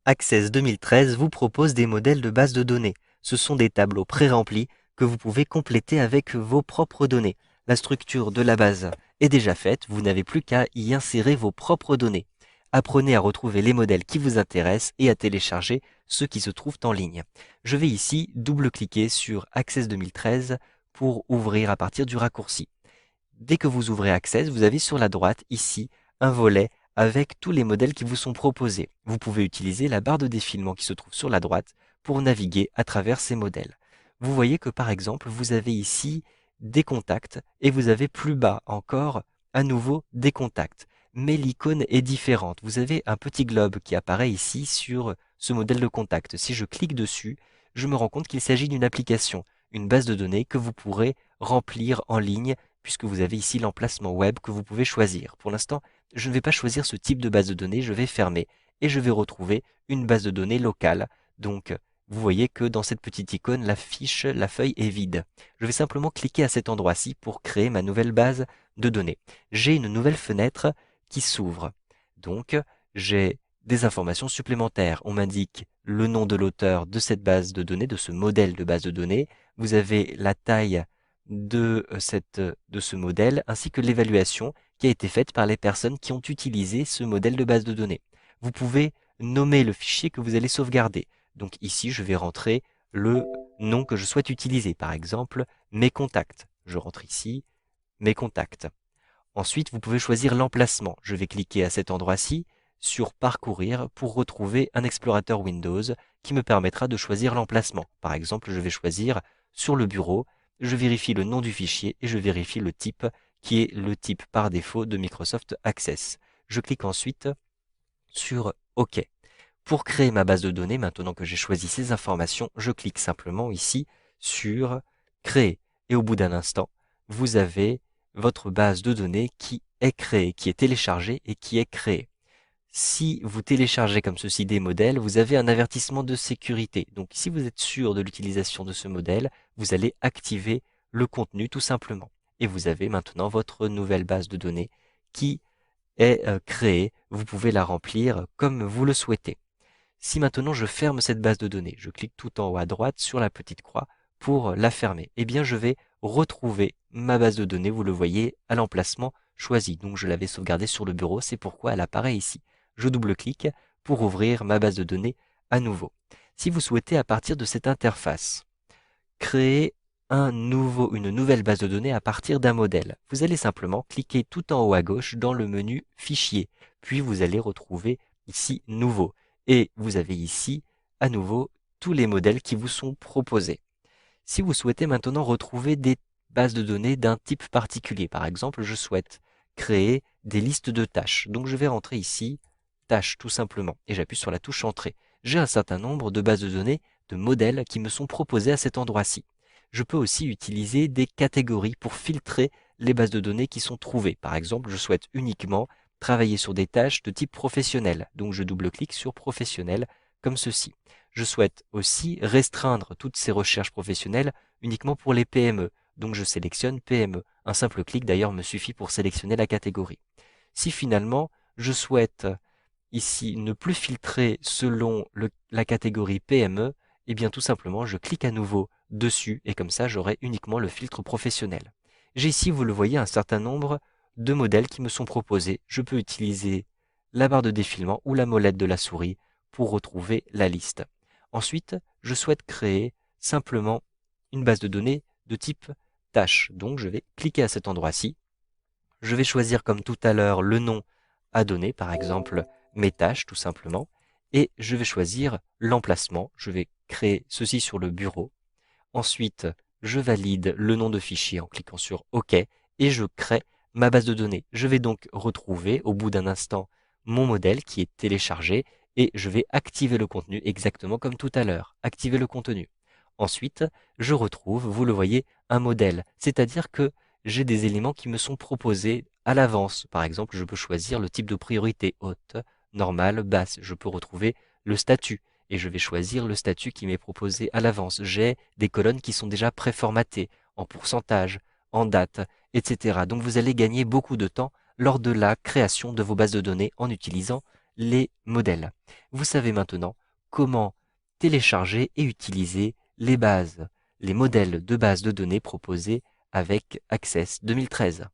Access 2013 vous propose des modèles de base de données. Ce sont des tableaux pré-remplis que vous pouvez compléter avec vos propres données. La structure de la base est déjà faite, vous n'avez plus qu'à y insérer vos propres données. Apprenez à retrouver les modèles qui vous intéressent et à télécharger ceux qui se trouvent en ligne. Je vais ici double-cliquer sur Access 2013 pour ouvrir à partir du raccourci. Dès que vous ouvrez Access, vous avez sur la droite ici un volet avec tous les modèles qui vous sont proposés. Vous pouvez utiliser la barre de défilement qui se trouve sur la droite pour naviguer à travers ces modèles. Vous voyez que par exemple, vous avez ici des contacts et vous avez plus bas encore à nouveau des contacts. Mais l'icône est différente. Vous avez un petit globe qui apparaît ici sur ce modèle de contact. Si je clique dessus, je me rends compte qu'il s'agit d'une application, une base de données que vous pourrez remplir en ligne puisque vous avez ici l'emplacement web que vous pouvez choisir. Pour l'instant, je ne vais pas choisir ce type de base de données, je vais fermer et je vais retrouver une base de données locale. Donc, vous voyez que dans cette petite icône, la feuille est vide. Je vais simplement cliquer à cet endroit-ci pour créer ma nouvelle base de données. J'ai une nouvelle fenêtre qui s'ouvre. Donc, j'ai des informations supplémentaires. On m'indique le nom de l'auteur de cette base de données, de ce modèle de base de données. Vous avez la taille de ce modèle, ainsi que l'évaluation qui a été faite par les personnes qui ont utilisé ce modèle de base de données. Vous pouvez nommer le fichier que vous allez sauvegarder. Donc ici, je vais rentrer le nom que je souhaite utiliser. Par exemple, mes contacts. Je rentre ici, mes contacts. Ensuite, vous pouvez choisir l'emplacement. Je vais cliquer à cet endroit-ci sur Parcourir pour retrouver un explorateur Windows qui me permettra de choisir l'emplacement. Par exemple, je vais choisir sur le bureau, je vérifie le nom du fichier et je vérifie le type qui est le type par défaut de Microsoft Access. Je clique ensuite sur OK. Pour créer ma base de données, maintenant que j'ai choisi ces informations, je clique simplement ici sur Créer. Et au bout d'un instant, vous avez votre base de données qui est créée, qui est téléchargée et qui est créée. Si vous téléchargez comme ceci des modèles, vous avez un avertissement de sécurité. Donc si vous êtes sûr de l'utilisation de ce modèle, vous allez activer le contenu tout simplement. Et vous avez maintenant votre nouvelle base de données qui est créée. Vous pouvez la remplir comme vous le souhaitez. Si maintenant je ferme cette base de données, je clique tout en haut à droite sur la petite croix pour la fermer, eh bien je vais retrouver ma base de données, vous le voyez, à l'emplacement choisi. Donc je l'avais sauvegardée sur le bureau, c'est pourquoi elle apparaît ici. Je double-clique pour ouvrir ma base de données à nouveau. Si vous souhaitez à partir de cette interface créer une nouvelle base de données à partir d'un modèle, vous allez simplement cliquer tout en haut à gauche dans le menu Fichier, puis vous allez retrouver ici Nouveau. Et vous avez ici à nouveau tous les modèles qui vous sont proposés. Si vous souhaitez maintenant retrouver des bases de données d'un type particulier, par exemple, je souhaite créer des listes de tâches. Donc je vais rentrer ici, tâches tout simplement, et j'appuie sur la touche Entrée. J'ai un certain nombre de bases de données, de modèles qui me sont proposés à cet endroit-ci. Je peux aussi utiliser des catégories pour filtrer les bases de données qui sont trouvées. Par exemple, je souhaite uniquement travailler sur des tâches de type professionnel. Donc je double-clique sur professionnel comme ceci. Je souhaite aussi restreindre toutes ces recherches professionnelles uniquement pour les PME. Donc je sélectionne PME. Un simple clic d'ailleurs me suffit pour sélectionner la catégorie. Si finalement je souhaite ici ne plus filtrer selon la catégorie PME, eh bien tout simplement je clique à nouveau dessus et comme ça j'aurai uniquement le filtre professionnel. J'ai ici, vous le voyez, un certain nombre de modèles qui me sont proposés. Je peux utiliser la barre de défilement ou la molette de la souris pour retrouver la liste. Ensuite, je souhaite créer simplement une base de données de type tâche. Donc je vais cliquer à cet endroit-ci. Je vais choisir comme tout à l'heure le nom à donner, par exemple mes tâches tout simplement, et je vais choisir l'emplacement. Je vais créer ceci sur le bureau. Ensuite, je valide le nom de fichier en cliquant sur OK et je crée ma base de données. Je vais donc retrouver au bout d'un instant mon modèle qui est téléchargé et je vais activer le contenu exactement comme tout à l'heure. Activer le contenu. Ensuite, je retrouve, vous le voyez, un modèle. C'est-à-dire que j'ai des éléments qui me sont proposés à l'avance. Par exemple, je peux choisir le type de priorité haute, normale, basse. Je peux retrouver le statut et je vais choisir le statut qui m'est proposé à l'avance. J'ai des colonnes qui sont déjà préformatées en pourcentage, en date, etc. Donc vous allez gagner beaucoup de temps lors de la création de vos bases de données en utilisant les modèles. Vous savez maintenant comment télécharger et utiliser les modèles de bases de données proposés avec Access 2013.